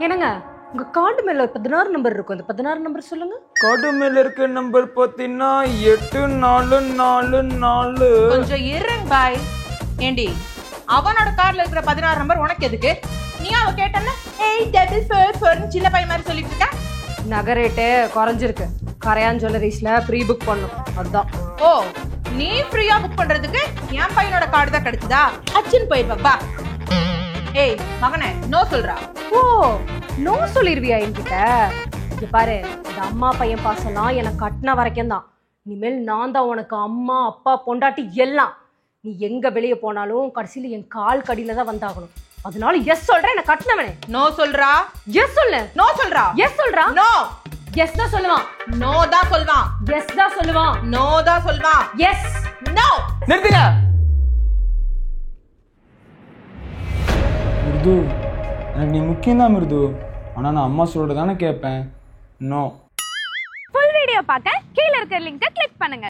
என்னங்க உங்க கார்டு மேல ஒரு 16 நம்பர் இருக்கும், அந்த 16 நம்பர் சொல்லுங்க. கார்டு மேல இருக்க நம்பர் பாத்தீங்கன்னா 8444. கொஞ்சம் இருங்க பாய். ஏண்டி அவனோட கார்ல இருக்கிற 16 நம்பர் உனக்கு எதுக்கு? நீ அவ கேட்டன 844 சின்ன பையன் மாதிரி சொல்லிட்டு இருக்க. நகை ரேட்டு குறைஞ்சிருக்கு, கரையான் ஜுவல்லரிஸ்ல ப்ரீ புக் பண்ணும், அதுதான். ஓ, நீ ஃப்ரீயா புக் பண்றதுக்கு என் பையனோட கார்டு தான் கிடைச்சதா? அச்சின் போயிடுவா. ஏய் மகனே, நோ சொல்றா. ஓ, நோ சொல்லிருவியா என்கிட்ட? இங்க பாரு, இந்த அம்மா பையன் பாசெல்லாம் எனக்கு கட்டின வரைக்கும் தான். இனிமேல் நான் தான் உனக்கு அம்மா அப்பா பொண்டாட்டி எல்லாம். நீ எங்க வெளியே போனாலும் கடைசியில என் கால் கடியில தான் வந்தாகணும். அதனால எஸ் சொல்றேன், என்ன கட்டினவனே. நோ சொல்றா. எஸ் சொல்லு. நோ சொல்றா. எஸ் சொல்றா. நோ. எஸ் தான் சொல்லுவான். நோ தான் சொல்வான். எஸ் தான் சொல்லுவான். நோ தான் சொல்வான். எஸ். நோ. நிறுத்துங்க. மிருது, எனக்கு நீ முக்கியம் தான் மிருது. ஆனா நான் அம்மா சொல்றதானே கேட்பேன். நோ. ஃபுல் வீடியோ பார்க்க கீழ இருக்க லிங்கை கிளிக் பண்ணுங்க.